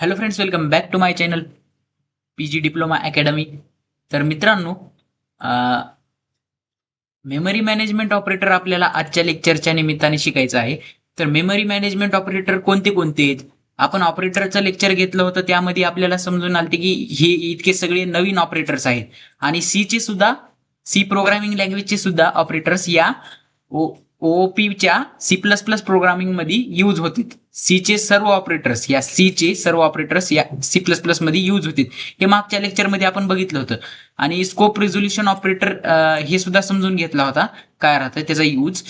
Hello friends, welcome back to my channel PG diploma academy. तर मित्रांनो, memory management operator आपल्याला आजच्या लेक्चरच्या निमित्ताने शिकायचं आहे. तर मेमरी मॅनेजमेंट ऑपरेटर कोणते कोणते आहेत? आपण ऑपरेटरचं लेक्चर घेतलं होतं, त्यामध्ये आपल्याला समजून आलं की हे इतके सगळे नवीन ऑपरेटर्स आहेत आणि सी प्रोग्रामिंग लँग्वेजचे सुद्धा ऑपरेटर्स या ओपीच्या C++ प्रोग्रामिंग मध्ये यूज होतील. सी चे सर्व ऑपरेटर्स या C++ मध्ये यूज होतील. हे मागच्या लेक्चरमध्ये आपण बघितलं होतं. आणि स्कोप रिझोल्युशन ऑपरेटर हे सुद्धा समजून घेतला होता, काय राहतं त्याचा यूज.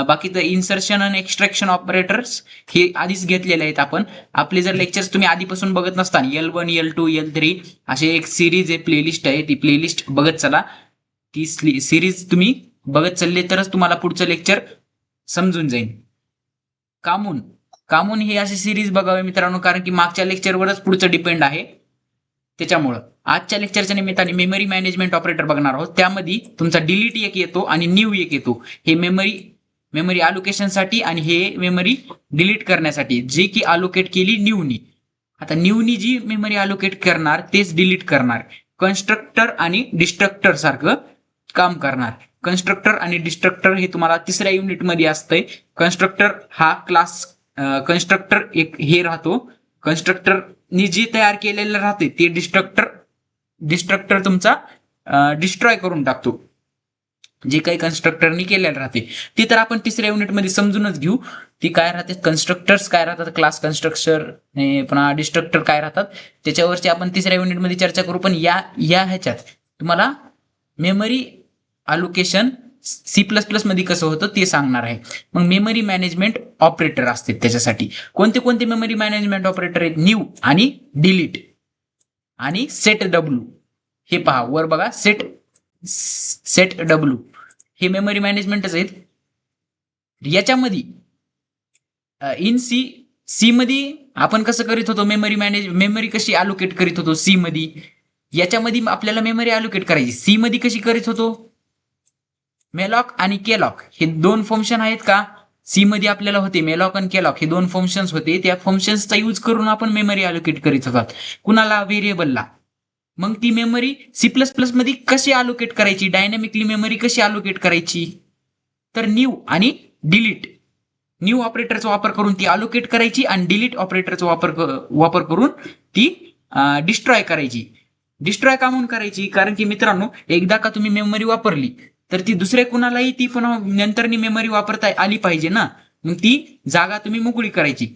बाकी तर इन्सर्शन आणि एक्स्ट्रॅक्शन ऑपरेटर्स हे आधीच घेतलेले आहेत आपण. आपले जर लेक्चर्स तुम्ही आधीपासून बघत नसताना L1, L2, L3 असे एक सिरीज आहे, प्लेलिस्ट आहे, ती प्लेलिस्ट बघत चला. ती सिरीज तुम्ही बघत चालले तरच तुम्हाला पुढचं लेक्चर समजून जाईल. कामून ही अशी सिरीज बघावी मित्रांनो, कारण की मागच्या लेक्चरवरच पुढचं डिपेंड आहे. त्याच्यामुळं आजच्या लेक्चरच्या निमित्ताने मेमरी मॅनेजमेंट ऑपरेटर बघणार आहोत. त्यामध्ये तुमचा डिलीट एक येतो आणि न्यू एक येतो. हे मेमरी अलोकेशन साठी आणि हे मेमरी डिलीट करण्यासाठी, जे की अलोकेट केली न्यूनी. आता न्यूनी जी मेमरी अलोकेट करणार तेच डिलीट करणार. कन्स्ट्रक्टर आणि डिस्ट्रक्टर सारखं काम करणार. कन्स्ट्रक्टर आणि डिस्ट्रक्टर हे तुम्हाला तिसऱ्या युनिटमध्ये असतंय. कन्स्ट्रक्टर हा क्लास, कन्स्ट्रक्टर एक हे राहतो. कन्स्ट्रक्टरनी जे तयार केलेलं राहते ते डिस्ट्रक्टर तुमचा डिस्ट्रॉय करून टाकतो. जे काही कन्स्ट्रक्टरनी केलेलं राहते ते तर आपण तिसऱ्या युनिटमध्ये समजूनच घेऊ. ती काय राहते, कन्स्ट्रक्टर्स काय राहतात, क्लास कन्स्ट्रक्टर, पुन्हा डिस्ट्रक्टर काय राहतात, त्याच्यावरची आपण तिसऱ्या युनिटमध्ये चर्चा करू. पण या ह्याच्यात तुम्हाला मेमरी अलोकेशन C++ मध्ये कसं होतं ते सांगणार आहे. मग मेमरी मॅनेजमेंट ऑपरेटर असते. त्याच्यासाठी कोणते कोणते मेमरी मॅनेजमेंट ऑपरेटर आहेत? न्यू आणि डिलीट आणि सेट डब्ल्यू. हे पहा वर बघा, सेट डब्ल्यू हे मेमरी मॅनेजमेंटच आहेत. याच्यामध्ये इन सी मध्ये आपण कसं करीत होतो, मेमरी कशी अलोकेट करीत होतो सी मध्ये. याच्यामध्ये आपल्याला मेमरी अलोकेट करायची सी मध्ये कशी करीत होतो, मेलॉक आणि केलॉक हे दोन फंक्शन आहेत का सी मध्ये आपल्याला होते. मेलॉक आणि केलॉक हे दोन फंक्शन्स होते. त्या फंक्शन्सचा यूज करून आपण मेमरी अलोकेट करीत होतात. कुणाला? व्हेरिएबलला. मग ती मेमरी C++ मध्ये कशी अलोकेट करायची, डायनॅमिकली मेमरी कशी अलोकेट करायची, तर न्यू आणि डिलीट, न्यू ऑपरेटरचा वापर करून ती अलोकेट करायची आणि डिलीट ऑपरेटरचा वापर करून ती डिस्ट्रॉय करायची. डिस्ट्रॉय का म्हणून करायची? कारण की मित्रांनो, एकदा का तुम्ही मेमरी वापरली तर ती दुसऱ्या कुणालाही ती पुन्हा नंतर मेमरी वापरता आली पाहिजे ना. मग ती जागा तुम्ही मोकळी करायची.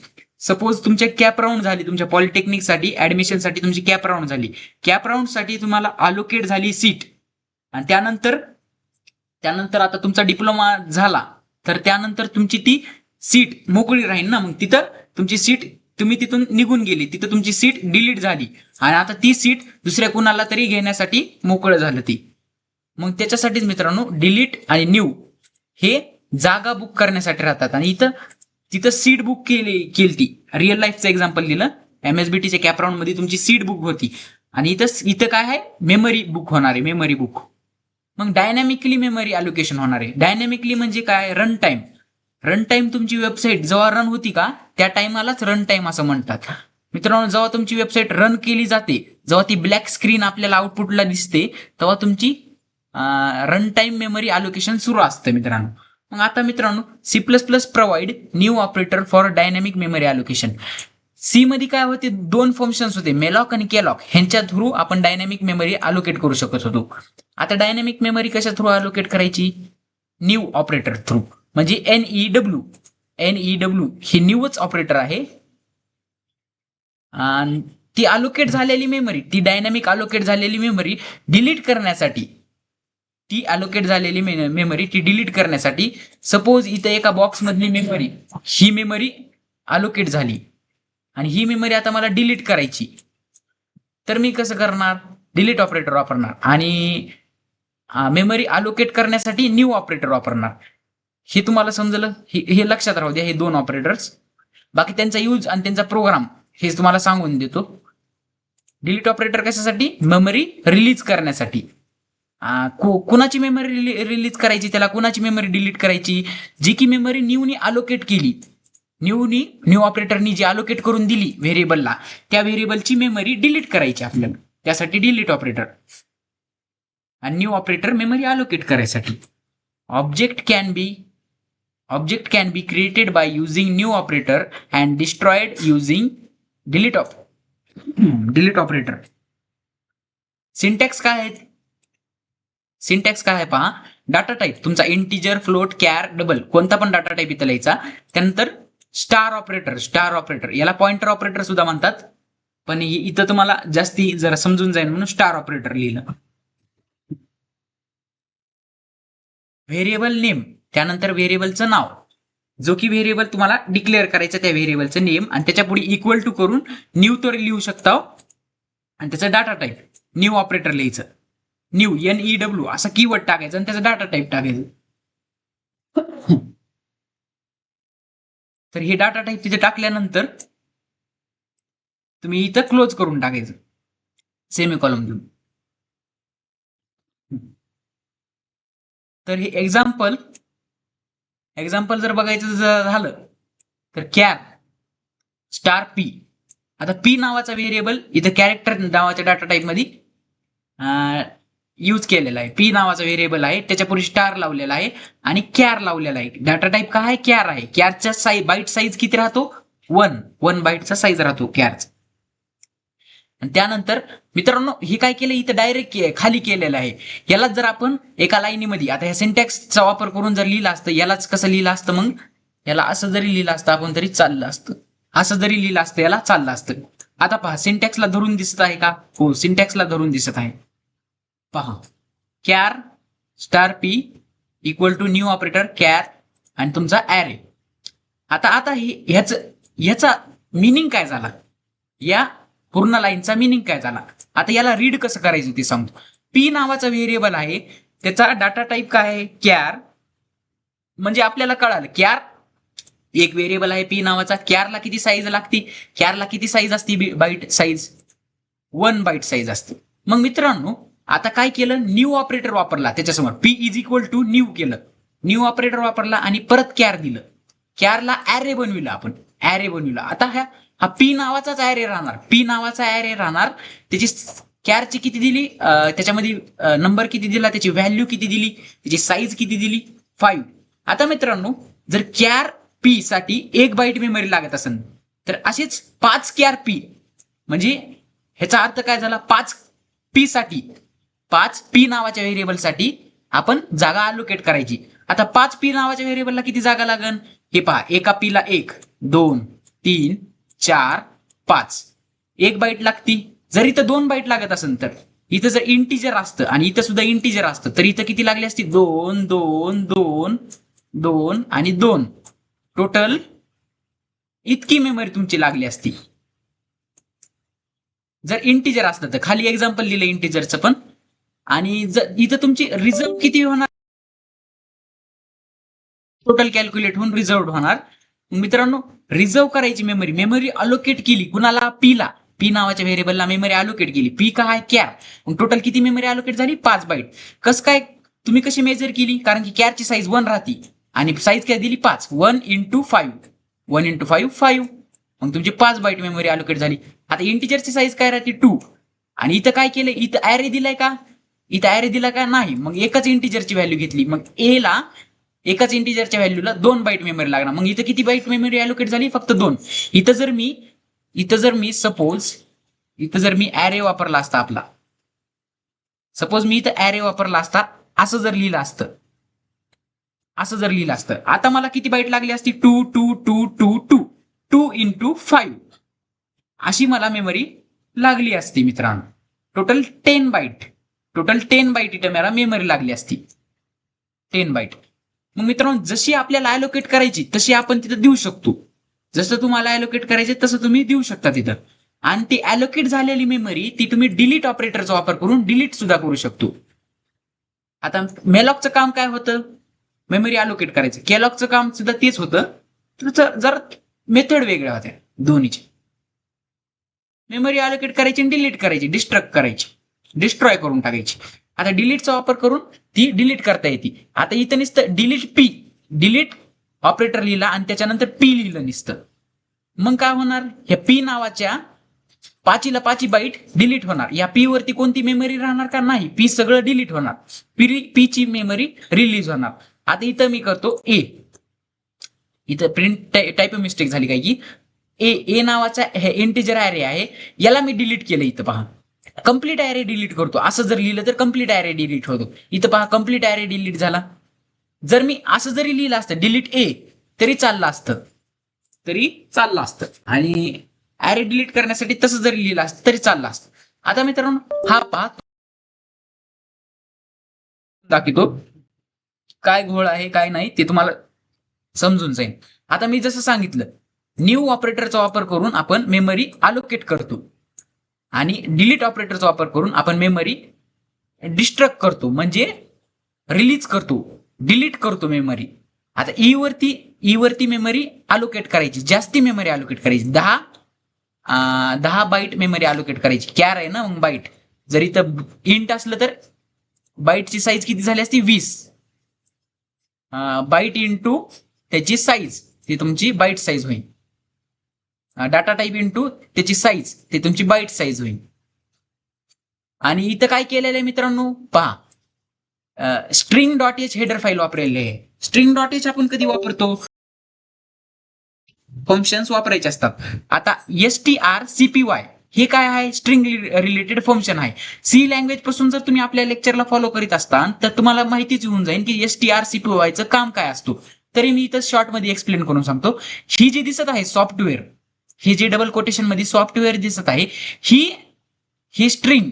सपोज तुमच्या कॅप राऊंड झाली, तुमच्या पॉलिटेक्निकसाठी ऍडमिशनसाठी तुमची कॅप राऊंड झाली. कॅप राऊंड साठी तुम्हाला अलोकेट झाली सीट, आणि त्यानंतर आता तुमचा डिप्लोमा झाला तर त्यानंतर तुमची ती सीट मोकळी राहील ना. मग तिथं तुमची सीट, तुम्ही तिथून निघून गेली, तिथं तुमची सीट डिलीट झाली आणि आता ती सीट दुसऱ्या कुणाला तरी घेण्यासाठी मोकळं झालं ती. मग त्याच्यासाठीच मित्रांनो डिलीट आणि न्यू हे जागा बुक करण्यासाठी राहतात. आणि तिथं सीट बुक केली. रिअल लाईफचं एक्झाम्पल दिलं. MSBTच्या कॅप राऊंड मध्ये तुमची सीट बुक होती आणि इथं काय आहे, मेमरी बुक होणार आहे, मेमरी बुक. मग डायनॅमिकली मेमरी अलोकेशन होणार आहे. डायनॅमिकली म्हणजे काय, रन टाइम तुमची वेबसाईट जेव्हा रन होती का त्या टाइमालाच रन टाइम असं म्हणतात. मित्रांनो, जेव्हा तुमची वेबसाईट रन केली जाते, जेव्हा ती ब्लॅक स्क्रीन आपल्याला आउटपुटला दिसते, तेव्हा तुमची रन टाइम मेमरी अलोकेशन सुरू असतं मित्रांनो. मग आता मित्रांनो, C++ provide new operator for dynamic memory allocation. C मध्ये काय होते, दोन फंक्शन्स होते, मेलॉक आणि केलॉक. ह्यांच्या थ्रू आपण डायनॅमिक मेमरी अलोकेट करू शकत होतो. आता डायनॅमिक मेमरी कशा थ्रू अलोकेट करायची, न्यू ऑपरेटर थ्रू, म्हणजे NEW हे न्यूच ऑपरेटर आहे. आणि ती अलोकेट झालेली मेमरी, ती डायनॅमिक अलोकेट झालेली मेमरी डिलीट करण्यासाठी, डिलीट करण्यासाठी सपोज इथं एका बॉक्स मधली मेमरी, ही मेमरी अलोकेट झाली आणि ही मेमरी आता मला डिलीट करायची, तर मी कसं करणार, डिलीट ऑपरेटर वापरणार आणि मेमरी अलोकेट करण्यासाठी न्यू ऑपरेटर वापरणार. हे तुम्हाला समजलं, हे लक्षात राहू द्या, हे दोन ऑपरेटर्स. बाकी त्यांचा यूज आणि त्यांचा प्रोग्राम हे तुम्हाला सांगून देतो. डिलीट ऑपरेटर कशासाठी, मेमरी रिलीज करण्यासाठी. कुणाची मेमरी रिलीज करायची, त्याला कुणाची मेमरी डिलीट करायची, जी की मेमरी न्यूनी अलोकेट केली. न्यू ऑपरेटरनी जी अलोकेट करून दिली व्हेरिएबलला, त्या व्हेरिएबलची मेमरी डिलीट करायची आपल्याला, त्यासाठी डिलीट ऑपरेटर. आणि न्यू ऑपरेटर मेमरी अलोकेट करायसाठी. Object can be created by using new operator and destroyed using delete operator. Syntax काय आहे पहा. डाटा टाईप तुमचा इंटिजर, फ्लोट, कॅर, डबल कोणता पण डाटा टाईप इथं लिहायचा. त्यानंतर स्टार ऑपरेटर याला पॉइंटर ऑपरेटर सुद्धा म्हणतात, पण इथं तुम्हाला जास्ती जरा समजून जाईल म्हणून स्टार ऑपरेटर लिहिलं. व्हेरिएबल नेम, त्यानंतर व्हेरिएबलचं नाव, जो की व्हेरिएबल तुम्हाला डिक्लेअर करायचं त्या व्हेरिएबलचं नेम, आणि त्याच्या पुढे इक्वल टू करून न्यू तर लिहू शकता. आणि त्याचं डाटा टाईप न्यू ऑपरेटर लिहायचं. न्यू NEW असा कीवर्ड टाकायचा आणि त्याचा डाटा टाईप टाकायचं. तर हे डाटा टाईप तिथे टाकल्यानंतर तुम्ही इथं क्लोज करून टाकायचं सेमीकॉलम देऊन. तर हे एक्झाम्पल जर बघायचं झालं तर कॅर स्टार पी. आता पी नावाचा व्हेरिएबल इथं कॅरेक्टर नावाच्या डाटा टाईप मध्ये यूज केलेला आहे. पी नावाचा व्हेरिएबल आहे, त्याच्यापूर्वी स्टार लावलेला आहे आणि कॅर लावलेला आहे. डाटा टाईप काय आहे? कॅर आहे. कॅरचा बाईट साईज किती राहतो? 1 बाईटचा साईज राहतो कॅरचा. आणि त्यानंतर मित्रांनो हे काय केलं इथं डायरेक्ट खाली केलेलं आहे. यालाच जर आपण एका लाईनीमध्ये आता ह्या सिंटॅक्सचा वापर करून जर लिहिलं असतं, यालाच कसं लिहिलं असतं, मग याला असं जरी लिहिलं असतं आपण तरी चाललं असतं, असं जरी लिहिलं असतं याला चाललं असतं. आता पहा सिंटॅक्सला धरून दिसत आहे का? हो, सिंटॅक्सला धरून दिसत आहे. पहा char star P equal to new operator char आणि तुमचा ॲरे. आता ह्याचा मिनिंग काय झाला, या पूर्ण लाईनचा मिनिंग काय झाला. आता याला रीड कसं करायचं ते सांगतो. पी नावाचा व्हेरिएबल आहे, त्याचा डाटा टाईप काय आहे? कॅर. म्हणजे आपल्याला कळालं कॅर एक व्हेरिएबल आहे पी नावाचा. कॅरला किती साईज लागते? कॅरला किती साईज असते? बाईट साईज 1 बाईट साईज असते. मग मित्रांनो आता काय केलं? न्यू ऑपरेटर वापरला त्याच्यासमोर. P is equal to new केलं, न्यू ऑपरेटर वापरला आणि परत कॅर दिलं. कॅरला ॲरे बनविलं आपण, ॲरे बनविला. आता हा पी नावाचाच ॲरे राहणार, पी नावाचा ॲरे राहणार. त्याची कॅरची किती दिली, त्याच्यामध्ये नंबर किती दिला, त्याची व्हॅल्यू किती दिली, त्याची साईज किती दिली? 5. आता मित्रांनो जर कॅर पी साठी 1 बाईट मेमरी लागत असेल तर असेच 5 कॅर पी, म्हणजे ह्याचा अर्थ काय झाला? 5 पी नावाच्या व्हेरिएबलसाठी आपण जागा अलोकेट करायची. आता 5 पी नावाच्या व्हेरिएबलला किती जागा लागन? हे पहा, एका पीला 1 2 3 4 5 1 बाईट लागती. जर इथं 2 बाईट लागत असेल तर इथं जर इंटिजर असतं आणि इथं सुद्धा इंटिजर असतं तर इथं किती लागली असती? 2 2 2 2 आणि 2. टोटल इतकी मेमरी तुमची लागली असती जर इंटिजर असतं तर. खाली एक्झाम्पल लिहिलं इंटिजरचं पण. आणि जर इथं तुमची रिझर्व किती होणार? टोटल कॅल्क्युलेट होऊन रिझर्व होणार. मित्रांनो रिझर्व करायची मेमरी अलोकेट केली कुणाला? पीला. पी नावाच्या व्हेरिएबलला मेमरी अलोकेट केली. पी काय? कॅर. मग टोटल किती मेमरी अलोकेट झाली? 5 बाईट. कसं काय तुम्ही कशी मेजर केली? कारण की कॅरची साईज 1 राहती आणि साईज काय दिली? 5. 1 × 5 1 × 5 5. मग तुमची 5 बाईट मेमरी अलोकेट झाली. आता इंटिजरची साईज काय राहते? 2. आणि इथं काय केलं? इथं ॲरे दिलाय का? इथं ॲरे दिला का? नाही. मग एकच इंटिजरची व्हॅल्यू घेतली. मग ए ला एकाच इंटिजरच्या व्हॅल्यूला 2 बाईट मेमरी लागणार. मग इथं किती बाईट मेमरी अलोकेट झाली? फक्त 2. इथं जर मी सपोज ॲरे वापरला असता आपला, सपोज मी इथं ॲरे वापरला असता, असं जर लिहिलं असतं, आता मला किती बाईट लागली असती? 2 2 2 2 2 2 × 5 अशी मला मेमरी लागली असती मित्रांनो. टोटल 10 बाईट इथं मला मेमरी लागली असती, 10 बाईट. मग मित्रांनो जशी आपल्याला अलोकेट करायची तशी आपण तिथं देऊ शकतो. जसं तुम्हाला अलोकेट करायचे तसं तुम्ही देऊ शकता तिथं. आणि ती अलोकेट झालेली मेमरी ती तुम्ही डिलीट ऑपरेटरचा वापर करून डिलीट सुद्धा करू शकतो. आता मेलॉकचं काम काय होतं? मेमरी अलोकेट करायचं. केलॉकचं काम सुद्धा तेच होतं, जर मेथड वेगळ्या होत्या दोन्हीची. मेमरी अलोकेट करायची आणि डिलीट करायची, डिस्ट्रक्ट करायची, डिस्ट्रॉय करून टाकायची. आता डिलीटचा वापर करून ती डिलीट करता येते. आता इथं नुसतं डिलीट ऑपरेटर लिहिला आणि त्याच्यानंतर पी लिहिलं नुसतं, मग काय होणार, ह्या पी नावाच्या पाचीला पाची बाईट डिलीट होणार. या पी वरती कोणती मेमरी राहणार का, नाही, पी सगळं डिलीट होणार, पी ची मेमरी रिलीज होणार. आता इथं मी करतो ए, इथं प्रिंट टाइप मिस्टेक झाली काय की ए नावाचा हे इंटिजर ॲरे आहे, याला मी डिलीट केलं. इथं पहा कंप्लीट ॲरे डिलीट करतो, असं जर लिहिलं तर कंप्लीट ॲरे डिलीट होतो. इथं पहा कंप्लीट ॲरे डिलीट झाला. जर मी असं जरी लिहिलं असतं डिलीट ए तरी चाललं असतं, आणि ॲरे डिलीट करण्यासाठी तसं जरी लिहिलं असतं तरी चाललं असतं. आता मित्रांनो हा पहा दाखवतो काय घोळ आहे काय नाही ते तुम्हाला समजून जाईल. आता मी जसं सांगितलं, न्यू ऑपरेटरचा वापर करून आपण मेमरी अलोकेट करतो आणि डिलीट ऑपरेटरचा वापर करून आपण मेमरी डिस्ट्रक्ट करतो, म्हणजे रिलीज करतो, डिलीट करतो मेमरी. आता ई वरती मेमरी अलोकेट करायची, जास्ती मेमरी अलोकेट करायची, 10 बाईट मेमरी अलोकेट करायची. कॅर आहे ना, मग बाईट. जर इथं इंट असलं तर बाईटची साईज किती झाली असती, 20 बाईट इंटू त्याची साईज, ती तुमची बाईट साईज होईल. डाटा टाईप इंटू त्याची साईज, ते तुमची बाईट साईज होईल. आणि इथं काय केलेलं आहे मित्रांनो पहा, string dot H header file वापरलेली आहे. स्ट्रिंग डॉट एच आपण कधी वापरतो, फंक्शन्स वापरायचे असतात. आता strcpy हे काय आहे, स्ट्रिंग रिलेटेड फंक्शन आहे. सी लँग्वेज पासून जर तुम्ही आपल्या लेक्चरला फॉलो करीत असताल तर तुम्हाला माहितीच होऊन जाईल की strcpy चं काम काय असतो. तरी मी इथं शॉर्ट मध्ये एक्सप्लेन करून सांगतो. ही जी दिसत आहे सॉफ्टवेअर, ही जी डबल कोटेशन मध्ये सॉफ्टवेअर दिसत आहे, ही स्ट्रिंग,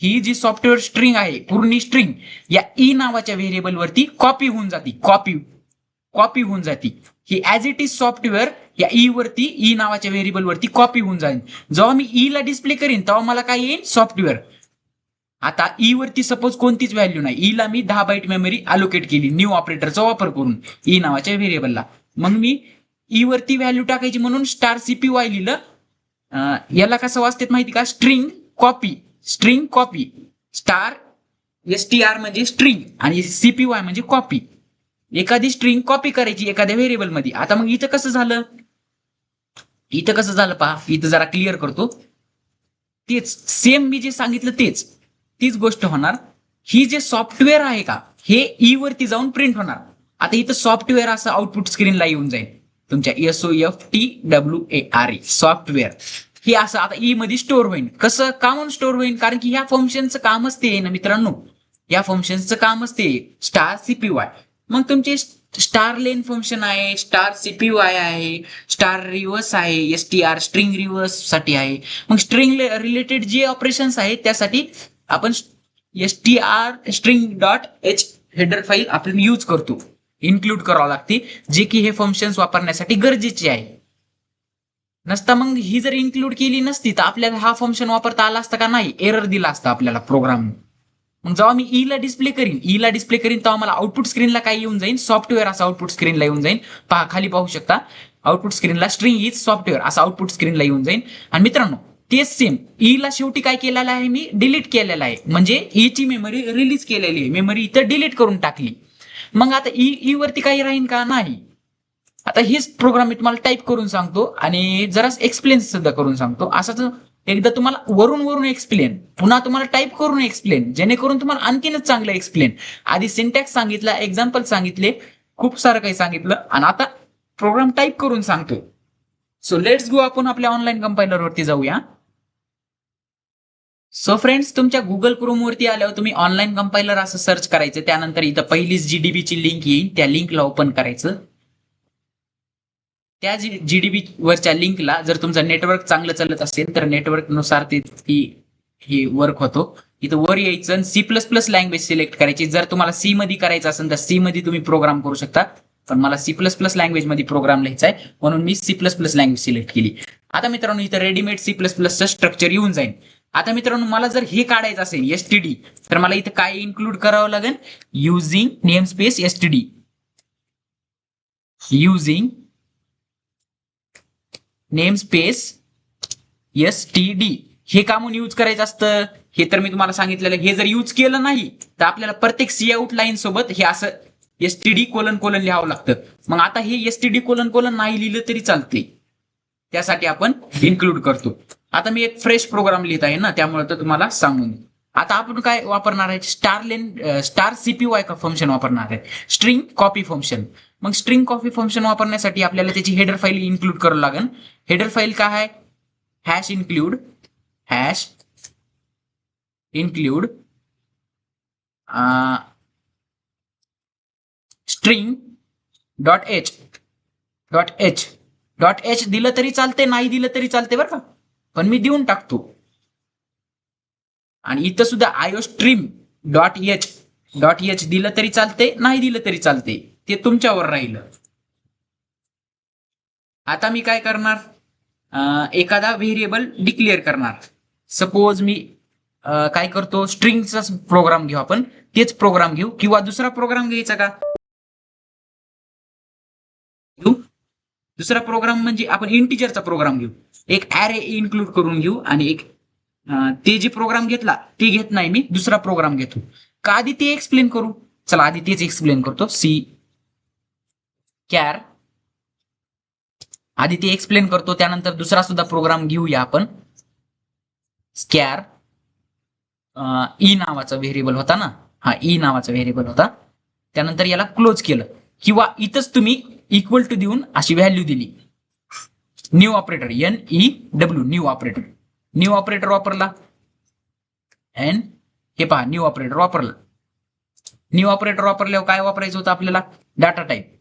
ही जी सॉफ्टवेअर स्ट्रिंग आहे पूर्ण स्ट्रिंग या ई नावाच्या व्हेरिएबल वरती कॉपी होऊन जाते, कॉपी होऊन जाते. ही ऍज इट इज सॉफ्टवेअर या ई नावाच्या व्हेरिएबल वरती कॉपी होऊन जाईल. जेव्हा मी ई ला डिस्प्ले करीन तेव्हा मला काय येईल, सॉफ्टवेअर. आता ई वरती सपोज कोणतीच व्हॅल्यू नाही, ई ला मी 10 बाईट मेमरी अलोकेट केली न्यू ऑपरेटरचा वापर करून ई नावाच्या व्हेरिएबलला. मग मी ई वरती व्हॅल्यू टाकायची म्हणून strcpy लिहिलं. याला कसं वाचतात माहिती का, स्ट्रिंग कॉपी str म्हणजे स्ट्रिंग आणि cpy म्हणजे कॉपी. एखादी स्ट्रिंग कॉपी करायची एखाद्या व्हेरिएबल मध्ये. आता मग इथं कसं झालं पहा, इथं जरा क्लिअर करतो. तेच सेम मी जे सांगितलं तीच गोष्ट होणार. ही जे सॉफ्टवेअर आहे का हे ई वरती जाऊन प्रिंट होणार. आता इथं सॉफ्टवेअर असं आउटपुट स्क्रीनला येऊन जाईल तुमच्या SOFTWARE सॉफ्टवेअर. हे असं आता ई मध्ये स्टोअर होईल. कसं कामून स्टोअर होईल, कारण की ह्या फंक्शनचं कामच ते आहे ना मित्रांनो, या फंक्शनचं कामच ते strcpy. मग तुमचे स्टार लेन फंक्शन आहे, strcpy आहे, स्टार रिव्हर्स आहे, str स्ट्रिंग रिव्हर्स साठी आहे. मग स्ट्रिंग रिलेटेड जे ऑपरेशन्स आहेत त्यासाठी आपण str string dot H header file आपण यूज करतो, इन्क्लूड करावं लागते, जे की हे फंक्शन्स वापरण्यासाठी गरजेचे आहे. नसता मग ही जर इन्क्लूड केली नसती तर आपल्याला हा फंक्शन वापरता आला असता का, नाही, एरर दिला असता आपल्याला प्रोग्राम. मग जेव्हा मी ई ला डिस्प्ले करीन तेव्हा मला आउटपुट स्क्रीनला काय येऊन जाईल, सॉफ्टवेअर असं आउटपुट स्क्रीनला येऊन जाईल. पहा खाली पाहू शकता आउटपुट स्क्रीनला स्ट्रिंग इज सॉफ्टवेअर असं आउटपुट स्क्रीनला येऊन जाईल. आणि मित्रांनो तेच सेम ई ला शेवटी काय केलेलं आहे, मी डिलीट केलेलं आहे, म्हणजे ई ची मेमरी रिलीज केलेली आहे, मेमरी इथं डिलीट करून टाकली. मग आता ई वरती काही राहीन का, नाही. आता हेच प्रोग्राम मी तुम्हाला टाईप करून सांगतो आणि जरा एक्सप्लेन सुद्धा करून सांगतो. असंच एकदा तुम्हाला वरून एक्सप्लेन, पुन्हा तुम्हाला टाईप करून एक्सप्लेन, जेणेकरून तुम्हाला आणखीनच चांगलं एक्सप्लेन. आधी सिंटॅक्स सांगितला, एक्झाम्पल सांगितले, खूप सारं काही सांगितलं, आणि आता प्रोग्राम टाईप करून सांगतो. सो लेट्स गो, आपण आपल्या ऑनलाईन कंपायलर वरती जाऊया. सो फ्रेंड्स, तुमच्या गुगल क्रोम वरती आल्यावर तुम्ही ऑनलाईन कंपायलर असं सर्च करायचं. त्यानंतर इथं पहिलीच GDB ची लिंक येईल, त्या लिंकला ओपन करायचं. त्या GDB वरच्या लिंकला जर तुमचं नेटवर्क चांगलं चालत असेल तर नेटवर्क नुसार हे वर्क होतो. इथं वर यायचं, C++ लँग्वेज सिलेक्ट करायची. जर तुम्हाला सी मध्ये करायचं असेल तर सी मध्ये तुम्ही प्रोग्राम करू शकता, पण मला C++ लँग्वेज मध्ये प्रोग्राम लिहायचा आहे म्हणून मी C++ लँग्वेज सिलेक्ट केली. आता मित्रांनो इथं रेडीमेड C++ स्ट्रक्चर येऊन जाईल. आता मित्रांनो मला जर हे काढायचं असेल STD, तर मला इथं काय इन्क्लूड करावं लागेल, using namespace STD, using namespace STD हे कामून यूज करायचं असतं. हे तर मी तुम्हाला सांगितलेलं. हे जर यूज केलं नाही तर आपल्याला प्रत्येक सी आउट लाईन सोबत हे असं STD कोलन कोलन लिहावं लागतं. मग आता हे STD कोलन कोलन नाही लिहिलं तरी चालते, त्यासाठी आपण इन्क्लूड करतो. आता मी एक फ्रेश प्रोग्राम लिहित आहे ना, त्यामुळे तर तुम्हाला सांगून. आता आपण काय वापरणार आहे, स्टार CPY का फंक्शन वापरणार आहे, स्ट्रिंग कॉपी फंक्शन. मग स्ट्रिंग कॉपी फंक्शन वापरण्यासाठी आपल्याला त्याची हेडर फाईल इन्क्लूड करावं लागेल. हेडर फाईल काय आहे, हॅश इन्क्लूड स्ट्रिंग .h दिलं तरी चालते, नाही दिलं तरी चालते बरं का, पण मी देऊन टाकतो. आणि इथं सुद्धा iostream .h दिलं तरी चालते, नाही दिलं तरी चालते, ते तुमच्यावर राहिलं. आता मी काय करणार, एखादा व्हेरिएबल डिक्लेअर करणार. सपोज मी काय करतो, स्ट्रिंगचा प्रोग्राम घेऊ आपण, तेच प्रोग्राम घेऊ किंवा दुसरा प्रोग्राम घ्यायचा का, दुसरा प्रोग्राम म्हणजे आपण इंटिजरचा प्रोग्राम घेऊ, एक ऍरे इन्क्लूड करून घेऊ. आणि एक ते जे प्रोग्राम घेतला ते घेत नाही मी, दुसरा प्रोग्राम घेतो का, आधी ते एक्सप्लेन करू. चला आधी तेच एक्सप्लेन करतो. कॅर आधी ते एक्सप्लेन करतो, त्यानंतर दुसरा सुद्धा प्रोग्राम घेऊया आपण. स्कॅर ई नावाचा व्हेरिएबल होता ना, हा ई नावाचा व्हेरिएबल होता. त्यानंतर याला क्लोज केलं, किंवा इथंच तुम्ही इक्वल टू देऊन अशी व्हॅल्यू दिली. New operator NEW new operator वापरला. हे पहा, न्यू ऑपरेटर वापरला. न्यू ऑपरेटर वापरल्यावर काय वापरायचं होतं आपल्याला, data type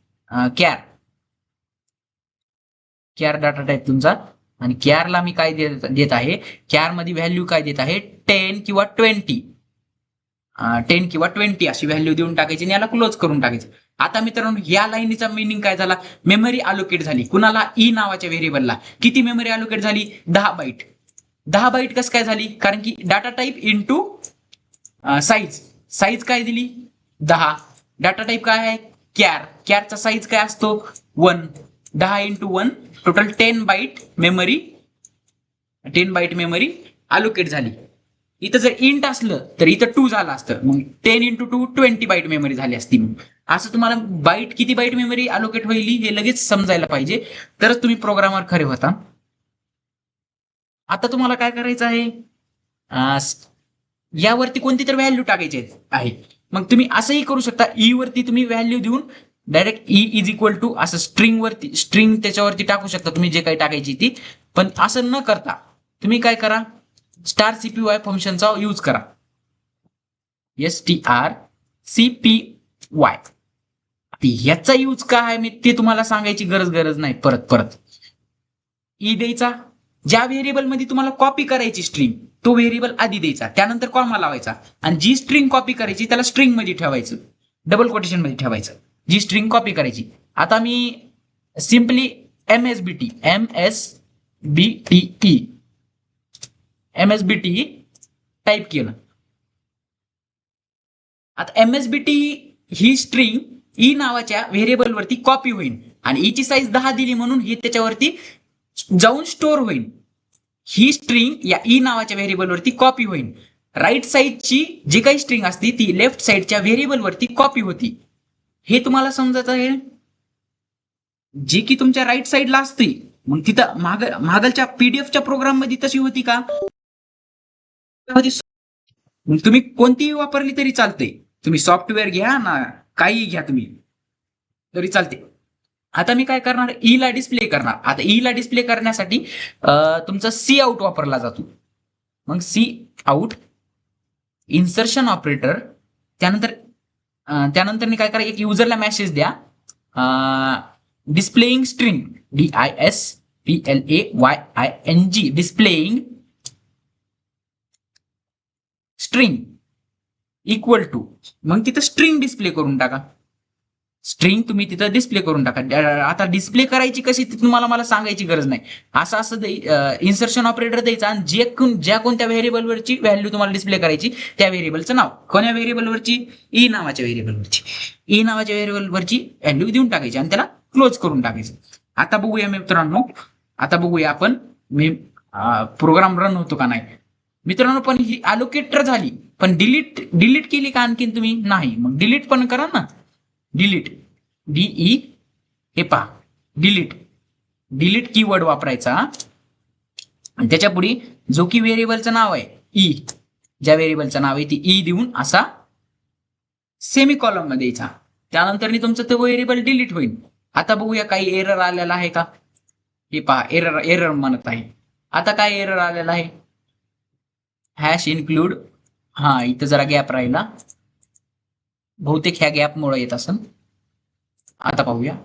care data type तुमचा. आणि कॅरला मी काय देत आहे, कॅर मध्ये व्हॅल्यू काय देत आहे, 10 किंवा 20 अशी व्हॅल्यू देऊन टाकायची आणि याला क्लोज करून टाकायचं. आता मित्रांनो, या लाईनीचा मिनिंग काय झाला, मेमरी अलोकेट झाली. कुणाला, ई नावाच्या व्हेरिएबलला. किती मेमरी अलोकेट झाली, 10 बाईट. 10 बाईट कसं काय झाली, कारण की डाटा टाईप इंटू साईज काय दिली, 10. डाटा टाईप काय आहे, कॅरचा साईज काय असतो, 1. 10 × 1 टोटल 10 बाईट मेमरी अलोकेट झाली. इथं जर इंट असलं तर इथं 2 झालं असतं, मग 10 × 2 20 बाईट मेमरी झाली असती. असं तुम्हाला किती बाईट मेमरी अलोकेट होईल हे लगेच समजायला पाहिजे, तरच तुम्ही प्रोग्रामर खरे होता. आता तुम्हाला काय करायचं आहे, यावरती कोणती तर व्हॅल्यू टाकायची आहे. मग तुम्ही असंही करू शकता, ई वरती तुम्ही व्हॅल्यू देऊन डायरेक्ट E असं स्ट्रिंग त्याच्यावरती टाकू शकता तुम्ही जे काही टाकायची ती. पण असं न करता तुम्ही काय करा, स्टार CPY फंक्शनचा यूज करा. STRCPY. ह्याचा यूज काय आहे मी ते तुम्हाला सांगायची गरज नाही. परत ई द्यायचा, ज्या व्हेरिएबल मध्ये तुम्हाला कॉपी करायची स्ट्रिंग तो व्हेरिएबल आधी द्यायचा, त्यानंतर कॉमा लावायचा, आणि जी स्ट्रिंग कॉपी करायची त्याला स्ट्रिंग मध्ये ठेवायचं, डबल कोटेशन मध्ये ठेवायचं, जी स्ट्रिंग कॉपी करायची. आता मी सिम्पली MSBT टाईप केलं. आता MSBT ही स्ट्रिंग ई नावाच्या व्हेरिएबल वरती कॉपी होईल, आणि ई ची साईज 10 दिली म्हणून हे त्याच्यावरती जाऊन स्टोअर होईल. ही स्ट्रिंग या ई नावाच्या व्हेरिएबल वरती कॉपी होईल. राईट साईडची जी काही स्ट्रिंग असते ती लेफ्ट साईडच्या व्हेरिएबल वरती कॉपी होती. हे तुम्हाला समजत आहे, जी की तुमच्या राईट साईडला असते. मग तिथं मागलच्या पीडीएफच्या प्रोग्राम मध्ये तशी होती का, तुम्ही कोणतीही वापरली तरी चालते. तुम्ही सॉफ्टवेअर घ्या ना, काही घ्या तुम्ही तरी चालते. आता मी काय करणार, ई ला डिस्प्ले करणार. आता ई ला डिस्प्ले करण्यासाठी तुमचा सी आउट वापरला जातो. मग सी आउट इन्सर्शन ऑपरेटर, त्यानंतर काय करा, एक युजरला मेसेज द्या, displaying string DISPLAYING displaying string equal to, मग तिथं स्ट्रिंग डिस्प्ले करून टाका. स्ट्रिंग तुम्ही तिथं डिस्प्ले करून टाका. आता डिस्प्ले करायची कशी तुम्हाला मला सांगायची गरज नाही. असं इन्सर्शन ऑपरेटर द्यायचा, आणि ज्या कोणत्या व्हेरिएबलवरची व्हॅल्यू तुम्हाला डिस्प्ले करायची त्या व्हेरिएबलचं नाव, कोण्या व्हेरिएबलवरची, ई नावाच्या व्हेरिएबलवरची व्हॅल्यू देऊन टाकायची आणि त्याला क्लोज करून टाकायचं. आता बघूया मित्रांनो, आपण प्रोग्राम रन होतो का नाही. मित्रांनो, पण ही अलोकेटर झाली, पण डिलीट केली का आणखीन तुम्ही, नाही. मग डिलीट पण करा ना. डिलीट डीई हे पहा डिलीट डिलीट कीवर्ड वापरायचा आणि त्याच्या पुढे जो की व्हेरिएबलचं नाव आहे ई, ज्या व्हेरिएबलचं नाव आहे ती ई देऊन असा सेमी कॉलम मध्ये द्यायचा. त्यानंतर तुमचं ते व्हेरिएबल डिलीट होईल. आता बघूया काही एरर आलेला आहे का. हे पहा एरर एरर म्हणत आहे. आता काय एरर आलेला आहे, हॅश इन्क्लूड, हा इथं जरा गॅप राहिला, बहुतेक ह्या गॅपमुळे येत असेल. आता पाहूया.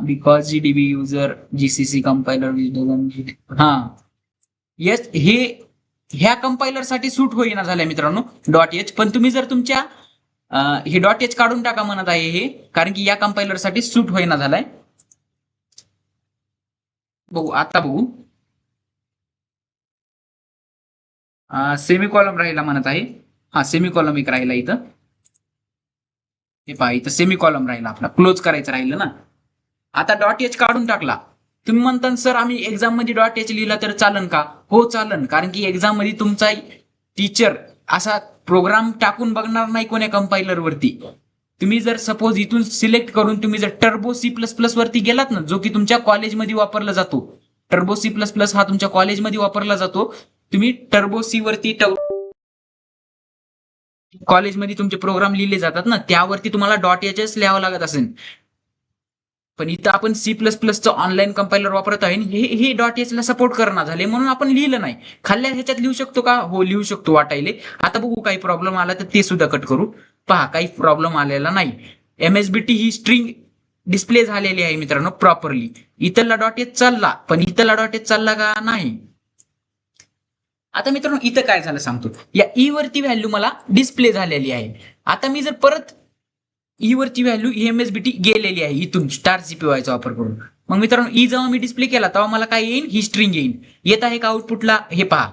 Because GDB user GCC compiler हा येस हे ह्या कंपायलर साठी सूट होईना झालंय मित्रांनो डॉट एच. पण तुम्ही जर तुमच्या हे डॉट एच काढून टाका म्हणत आहे हे, कारण की या कंपायलर साठी सूट होईना झालाय. बघू आता बघू. सेमी कॉलम राहिला म्हणत आहे. हा सेमी कॉलम एक राहिला इथं. हे पहा इथं सेमी कॉलम राहिला, आपला क्लोज करायचं राहिलं ना. आता डॉट एच काढून टाकला. तुम्ही म्हणता सर आम्ही एक्झाम मध्ये डॉट एच लिहिला तर चालन का. हो चालन, कारण की एक्झाम मध्ये तुमचा टीचर असा प्रोग्राम टाकून बघणार नाही कोण्या कंपायलर वरती. तुम्ही जर सपोज इथून सिलेक्ट करून तुम्ही जर टर्बो सी प्लस प्लस वरती गेलात ना, जो की तुमच्या कॉलेजमध्ये वापरला जातो, टर्बो सी प्लस प्लस हा तुमच्या कॉलेजमध्ये वापरला जातो. तुम्ही टर्बो सी वरती कॉलेजमध्ये तुमचे प्रोग्राम लिहिले जातात ना, त्यावरती तुम्हाला डॉट एच लिहावं लागत असेल. पण इथं आपण सी प्लस प्लसचं ऑनलाईन कंपायलर वापरत आहे, हे डॉट एच ला सपोर्ट करणार झाले म्हणून आपण लिहिलं नाही. खाल्ल्या ह्याच्यात लिहू शकतो का, हो लिहू शकतो वाटायले. आता बघू काही प्रॉब्लेम आला तर ते सुद्धा कट करू. पहा काही प्रॉब्लेम आलेला नाही. एमएसबीटी ही स्ट्रिंग डिस्प्ले झालेली आहे मित्रांनो प्रॉपरली. इथला डॉट एच चालला, पण इथला डॉट एच चालला का नाही. आता मित्रांनो इथं काय झालं सांगतो. या ई वरती व्हॅल्यू मला डिस्प्ले झालेली आहे. आता मी जर परत ई वरची व्हॅल्यू एमएसबीटी गेलेली आहे इथून स्टार सीपीवायचा वापर करून. मग मित्रांनो ई जेव्हा मी डिस्प्ले केला तेव्हा मला काय येईल, ही स्ट्रिंग येईल. येत आहे का आउटपुटला, हे पहा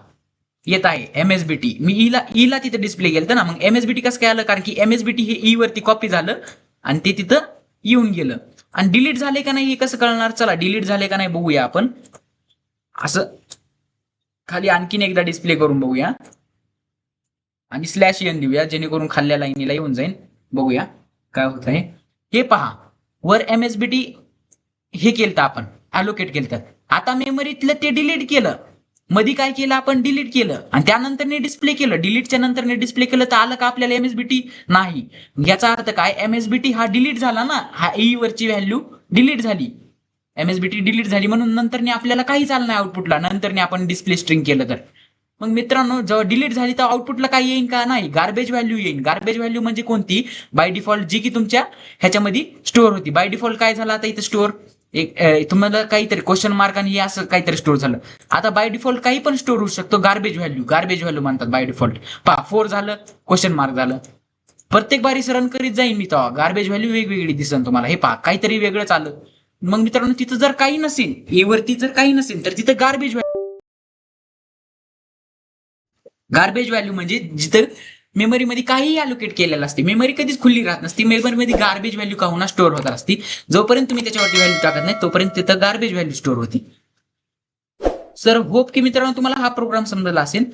येत आहे एमएसबीटी. मी ईला तिथे डिस्प्ले केलं ना, मग एमएसबीटी कसं काय आलं, कारण की एमएसबीटी हे ई वरती कॉपी झालं आणि ते तिथं येऊन गेलं. आणि डिलीट झाले का नाही हे कसं कळणार, चला डिलीट झाले का नाही बघूया आपण. असं खाली आणखीन एकदा डिस्प्ले करून बघूया आणि स्लॅश एन देऊया, जेणेकरून खाल्ल्या लाईनीला येऊन जाईल. बघूया काय होत आहे. हे पहा वर एमएसबीटी हे केलं आपण अलोकेट केलं. आता मेमरीतलं ते डिलीट केलं, मध्ये काय केलं आपण डिलीट केलं आणि त्यानंतर डिस्प्ले केलं. डिलीटच्या नंतर डिस्प्ले केलं तर आलं का आपल्याला एमएसबीटी नाही. याचा अर्थ काय, एमएसबीटी हा डिलीट झाला ना, हा ई वरची व्हॅल्यू डिलीट झाली, एमएसबीटी डिलीट झाली म्हणून नंतर आपल्याला काहीच आलं नाही आउटपुटला. नंतर आपण डिस्प्ले स्ट्रिंग केलं तर मग मित्रांनो जेव्हा डिलीट झाली तर आउटपुटला काय येईल का, नाही गार्बेज व्हॅल्यू येईल. गार्बेज व्हॅल्यू म्हणजे कोणती, बाय डिफॉल्ट जी की तुमच्या ह्याच्यामध्ये स्टोअर होती. बाय डिफॉल्ट काय झालं आता इथं स्टोअर एक तुम्हाला काहीतरी क्वेश्चन मार्क आणि असं काहीतरी स्टोअर झालं. आता बाय डिफॉल्ट काही पण स्टोअर होऊ शकतो. गार्बेज व्हॅल्यू म्हणतात बाय डिफॉल्ट. पहा 4 झालं, क्वेश्चन मार्क झालं. प्रत्येक बारी रन करीत जाईन मी तेव्हा गार्बेज व्हॅल्यू वेगवेगळी दिसन तुम्हाला. हे पहा काहीतरी वेगळं चाललं. मग मित्रांनो तिथं जर काही नसेल, ए वरती जर काही नसेल तर तिथं गार्बेज व्हॅल्यू म्हणजे जिथं मेमरीमध्ये काही अलोकेट केलेलं असते. मेमरी कधीच खुल्ली राहत नसती. मेमरीमध्ये गार्बेज व्हॅल्यू का होणार स्टोअर होत असती. जोपर्यंत तुम्ही त्याच्यावरती व्हॅल्यू टाकत नाही तोपर्यंत तिथं गार्बेज व्हॅल्यू स्टोअर होती. सर होप की मित्रांनो तुम्हाला हा प्रोग्राम समजला असेल.